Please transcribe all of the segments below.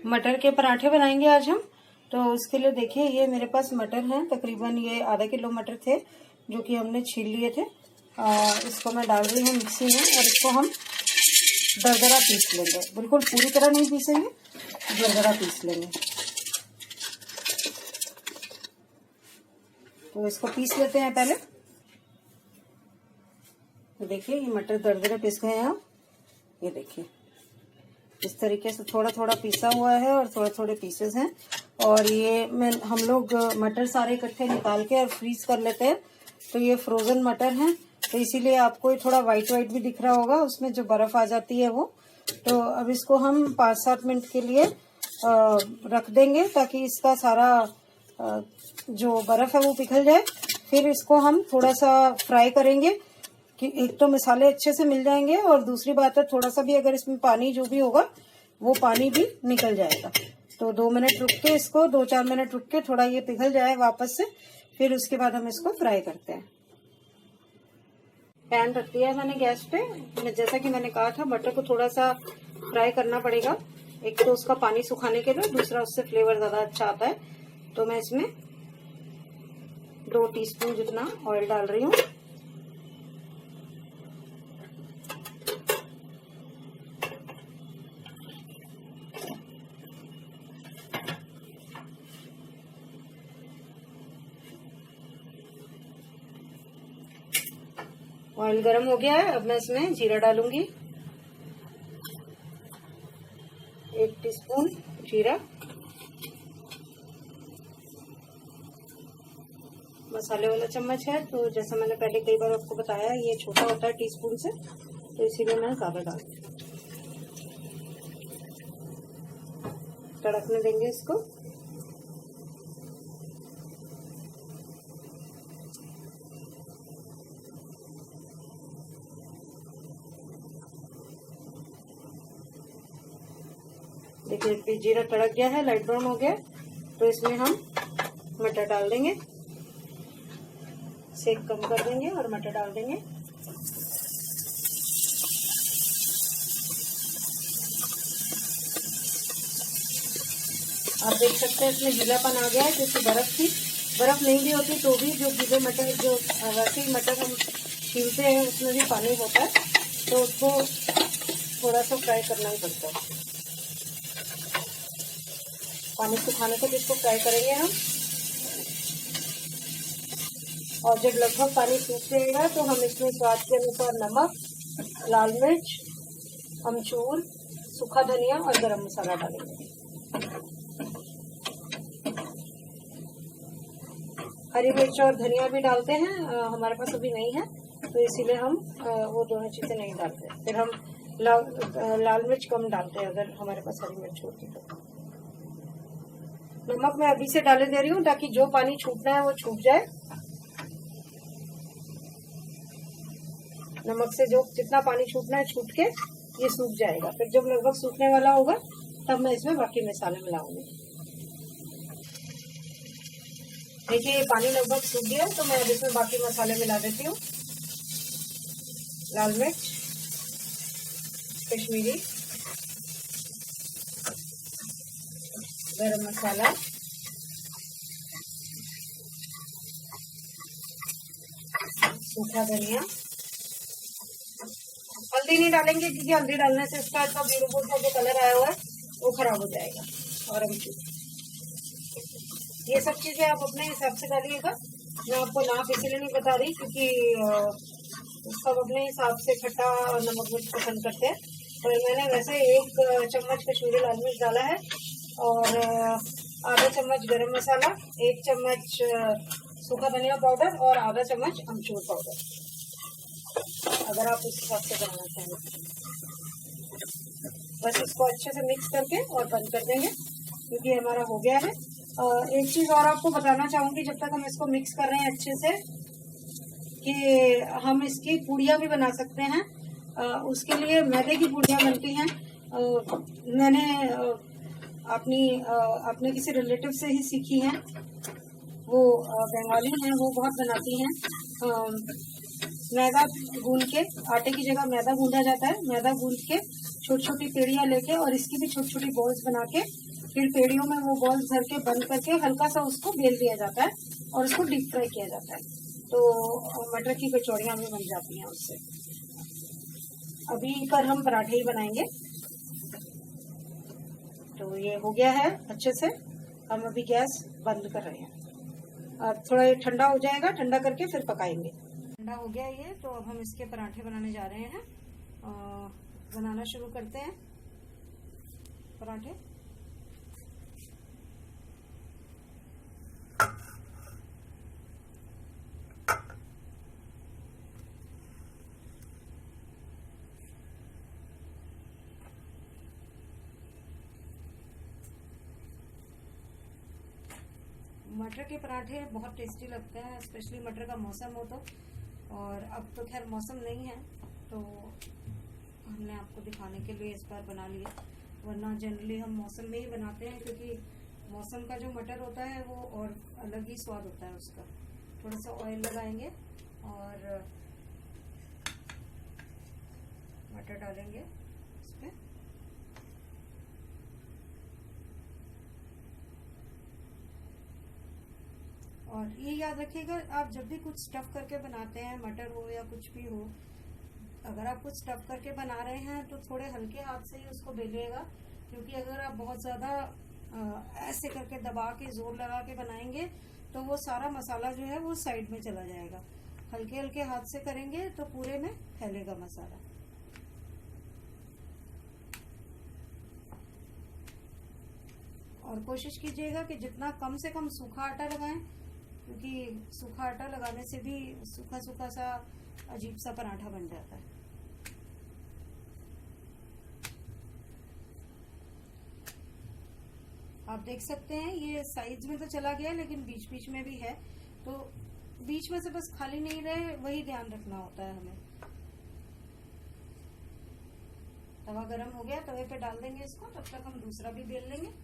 मटर के पराठे बनाएंगे आज हम। तो उसके लिए देखिए ये मेरे पास मटर हैं, तकरीबन ये आधा किलो मटर थे जो कि हमने छील लिए थे। इसको मैं डाल रही हूँ मिक्सी में और इसको हम दरदरा पीस लेंगे। बिल्कुल पूरी तरह नहीं पीसेंगे, दरदरा पीस लेंगे। तो इसको पीस लेते हैं पहले। तो देखिए ये मटर दरदरे पीस गए हैं। ये देखिए इस तरीके से थोड़ा थोड़ा पीसा हुआ है और थोड़े थोड़े पीसेस हैं। और ये हम लोग मटर सारे इकट्ठे निकाल के और फ्रीज कर लेते हैं। तो ये फ्रोजन मटर हैं, तो इसीलिए आपको थोड़ा वाइट वाइट भी दिख रहा होगा, उसमें जो बर्फ आ जाती है वो। तो अब इसको हम 5-7 मिनट के लिए रख देंगे ताकि इसका सारा जो बर्फ है वो पिघल जाए। फिर इसको हम थोड़ा सा फ्राई करेंगे कि एक तो मसाले अच्छे से मिल जाएंगे और दूसरी बात है थोड़ा सा भी अगर इसमें पानी जो भी होगा वो पानी भी निकल जाएगा। तो 2 मिनट रुक के इसको 2-4 मिनट रुक के थोड़ा ये पिघल जाए वापस से, फिर उसके बाद हम इसको फ्राई करते हैं। पैन रख दिया है मैंने गैस पे। जैसा कि मैंने कहा था मटर को थोड़ा सा फ्राई करना पड़ेगा, एक तो उसका पानी सुखाने के लिए, दूसरा उससे फ्लेवर ज्यादा अच्छा आता है। तो मैं इसमें 2 टीस्पून जितना ऑयल डाल रही हूँ। ऑयल गर्म हो गया है, अब मैं इसमें जीरा डालूंगी। 1 टीस्पून जीरा। मसाले वाला चम्मच है, तो जैसा मैंने पहले कई बार आपको बताया ये छोटा होता है टीस्पून से, तो इसीलिए मैं ज्यादा डालती हूँ। तड़कने देंगे इसको। देखिए जीरा तड़क गया है, लाइट ब्राउन हो गया, तो इसमें हम मटर डाल देंगे। सेक कम कर देंगे और मटर डाल देंगे। आप देख सकते हैं इसमें गीलापन आ गया है, क्योंकि बर्फ नहीं भी होती तो भी जो गीले मटर, जो वैसे ही मटर हम छीलते हैं उसमें भी पानी होता है, तो उसको थोड़ा सा फ्राई करना ही पड़ता है। पानी सुखाने तक इसको फ्राई करेंगे हम। और जब लगभग पानी सूख जाएगा तो हम इसमें स्वाद के अनुसार नमक, लाल मिर्च, अमचूर, सूखा धनिया और गरम मसाला डालेंगे। हरी मिर्च और धनिया भी डालते हैं, हमारे पास अभी नहीं है तो इसीलिए हम वो दोनों चीजें नहीं डालते। फिर हम लाल मिर्च कम डालते हैं अगर हमारे पास हरी मिर्च होती तो। नमक मैं अभी से डाले दे रही हूँ ताकि जो पानी छूटना है वो छूट जाए। नमक से जो जितना पानी छूटना है छूट के ये सूख जाएगा। फिर जब लगभग सूखने वाला होगा तब मैं इसमें बाकी मसाले मिलाऊंगी। देखिए ये पानी लगभग सूख गया, तो मैं अब इसमें बाकी मसाले मिला देती हूँ। लाल मिर्च, कश्मीरी, गरम मसाला, सूखा धनिया। हल्दी नहीं डालेंगे क्योंकि हल्दी डालने से इसका जो ब्यूटीफुल सा जो कलर आया हुआ है वो खराब हो जाएगा। और अमचूर, ये सब चीजें आप अपने हिसाब से डालिएगा। मैं आपको नाप इसलिए नहीं बता रही क्योंकि सब अपने हिसाब से खट्टा और नमक मिर्च पसंद करते हैं। और मैंने वैसे 1 चम्मच कश्मीरी लाल मिर्च डाला है और आधा चम्मच गरम मसाला, 1 चम्मच सूखा धनिया पाउडर और आधा चम्मच अमचूर पाउडर, अगर आप उस हिसाब से बनाना चाहें। बस इसको अच्छे से मिक्स करके और बंद कर देंगे क्योंकि हमारा हो गया है। एक चीज और आपको बताना चाहूंगी जब तक हम इसको मिक्स कर रहे हैं अच्छे से, कि हम इसकी पूड़ियाँ भी बना सकते हैं। उसके लिए मैदे की पूड़ियाँ बनती हैं। मैंने अपने किसी रिलेटिव से ही सीखी हैं, वो बंगाली हैं, वो बहुत बनाती हैं। मैदा गूंद के, आटे की जगह मैदा गूंदा जाता है, मैदा गूंद के छोटी छोटी पेड़ियां लेके और इसकी भी छोटी छोटी बॉल्स बना के फिर पेड़ियों में वो बॉल्स भर के बंद करके हल्का सा उसको बेल दिया जाता है और उसको डीप फ्राई किया जाता है, तो मटर की कचौड़ियां भी बन जाती हैं उससे। अभी पर हम पराठे ही बनाएंगे। तो ये हो गया है अच्छे से, हम अभी गैस बंद कर रहे हैं और थोड़ा ये ठंडा हो जाएगा, ठंडा करके फिर पकाएंगे। ठंडा हो गया ये, तो अब हम इसके पराठे बनाने जा रहे हैं। बनाना शुरू करते हैं पराठे। मटर के पराठे बहुत टेस्टी लगते हैं, स्पेशली मटर का मौसम हो तो। और अब तो खैर मौसम नहीं है, तो हमने आपको दिखाने के लिए इस बार बना लिया, वरना जनरली हम मौसम में ही बनाते हैं, क्योंकि मौसम का जो मटर होता है वो और अलग ही स्वाद होता है उसका। थोड़ा सा ऑयल लगाएंगे और मटर डालेंगे इस पे। और ये याद रखिएगा, आप जब भी कुछ स्टफ करके बनाते हैं, मटर हो या कुछ भी हो, अगर आप कुछ स्टफ करके बना रहे हैं तो थोड़े हल्के हाथ से ही उसको बेलिएगा, क्योंकि अगर आप बहुत ज्यादा ऐसे करके दबा के जोर लगा के बनाएंगे तो वो सारा मसाला जो है वो साइड में चला जाएगा। हल्के हल्के हाथ से करेंगे तो पूरे में फैलेगा मसाला। और कोशिश कीजिएगा कि जितना कम से कम सूखा आटा लगाएं, क्योंकि सूखा आटा लगाने से भी सूखा सूखा सा अजीब सा पराठा बन जाता है। आप देख सकते हैं ये साइज में तो चला गया, लेकिन बीच बीच में भी है, तो बीच में से बस खाली नहीं रहे, वही ध्यान रखना होता है हमें। तवा गरम हो गया, तवे पे डाल देंगे इसको, तब तक हम दूसरा भी बेल लेंगे।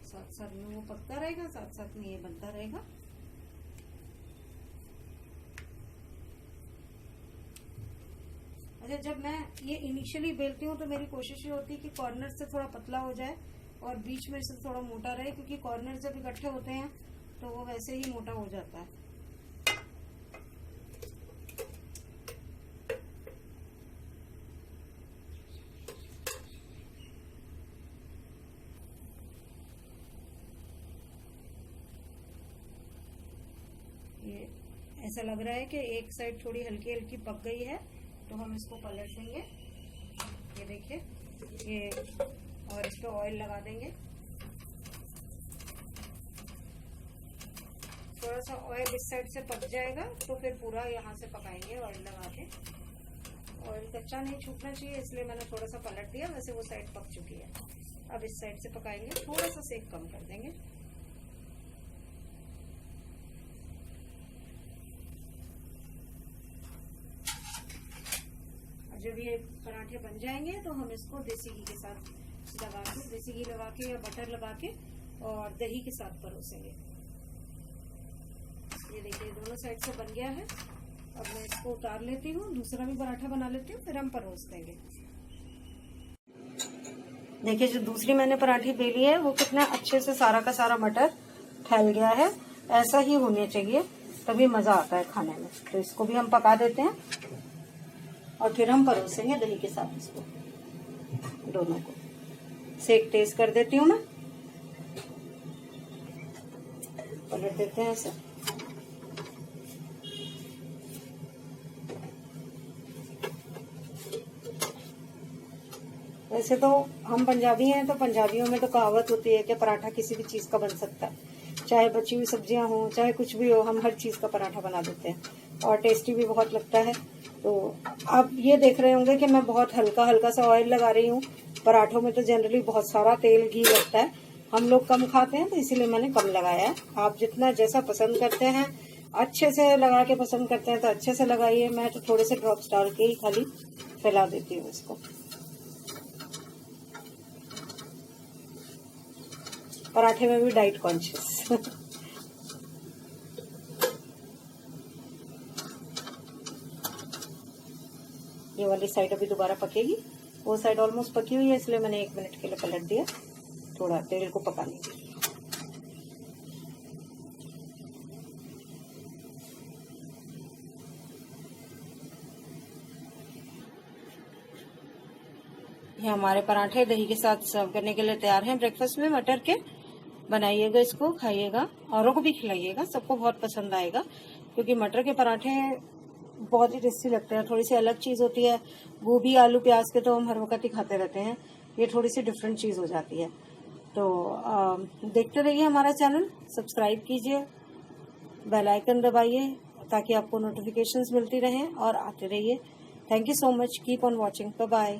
साथ साथ में वो पकता रहेगा, साथ साथ में ये बनता रहेगा। अच्छा, जब मैं ये इनिशियली बेलती हूँ तो मेरी कोशिश ये होती है कि कॉर्नर से थोड़ा पतला हो जाए और बीच में से थोड़ा मोटा रहे, क्योंकि कॉर्नर जब इकट्ठे होते हैं तो वो वैसे ही मोटा हो जाता है। ये ऐसा लग रहा है कि एक साइड थोड़ी हल्की हल्की पक गई है, तो हम इसको पलट देंगे। ये देखिए ये, और इस पे ऑयल लगा देंगे। थोड़ा सा ऑयल इस साइड से पक जाएगा तो फिर पूरा यहाँ से पकाएंगे ऑयल लगा के। ऑयल कच्चा नहीं छूटना चाहिए, इसलिए मैंने थोड़ा सा पलट दिया, वैसे वो साइड पक चुकी है। अब इस साइड से पकाएंगे, थोड़ा सा सेक कम कर देंगे। जब ये पराठे बन जाएंगे तो हम इसको देसी घी के साथ लगा के, देसी घी लगा के या बटर लगा के और दही के साथ परोसेंगे। ये देखिए दोनों साइड से बन गया है। अब मैं इसको उतार लेती हूँ, दूसरा भी पराठा बना लेती हूँ, फिर हम परोस देंगे। देखिए जो दूसरी मैंने पराठी बेली है वो कितना अच्छे से सारा का सारा मटर फैल गया है। ऐसा ही होने चाहिए, तभी मजा आता है खाने में। तो इसको भी हम पका देते हैं और फिर हम परोसेंगे दही के साथ इसको। दोनों को सेक तेज कर देती हूँ मैं, पलट देते हैं ऐसे। वैसे तो हम पंजाबी हैं, तो पंजाबियों में तो कहावत होती है कि पराठा किसी भी चीज का बन सकता है, चाहे बची हुई सब्जियां हो, चाहे कुछ भी हो, हम हर चीज का पराठा बना देते हैं और टेस्टी भी बहुत लगता है। तो आप ये देख रहे होंगे कि मैं बहुत हल्का हल्का सा ऑयल लगा रही हूँ। पराठों में तो जनरली बहुत सारा तेल घी लगता है, हम लोग कम खाते हैं तो इसीलिए मैंने कम लगाया है। आप जितना जैसा पसंद करते हैं, अच्छे से लगा के पसंद करते हैं तो अच्छे से लगाइए। मैं तो थोड़े से ड्रॉप्स डाल के ही खाली फैला देती हूँ इसको। पराठे में भी डाइट कॉन्शियस। ये वाली साइड अभी दोबारा पकेगी, वो साइड ऑलमोस्ट पकी हुई है, इसलिए मैंने 1 मिनट के लिए पलट दिया थोड़ा तेल को पकाने के लिए। ये हमारे पराठे दही के साथ सर्व करने के लिए तैयार हैं ब्रेकफास्ट में मटर के। बनाइएगा इसको, खाइएगा, औरों को भी खिलाइएगा, सबको बहुत पसंद आएगा, क्योंकि मटर के पराठे बहुत ही टेस्टी लगते हैं। थोड़ी सी अलग चीज होती है, गोभी आलू प्याज के तो हम हर वक्त ही खाते रहते हैं, ये थोड़ी सी डिफरेंट चीज हो जाती है। तो देखते रहिए हमारा चैनल, सब्सक्राइब कीजिए, बेल आइकन दबाइए ताकि आपको नोटिफिकेशंस मिलती रहें और आते रहिए। Thank you so much, keep on watching, bye bye.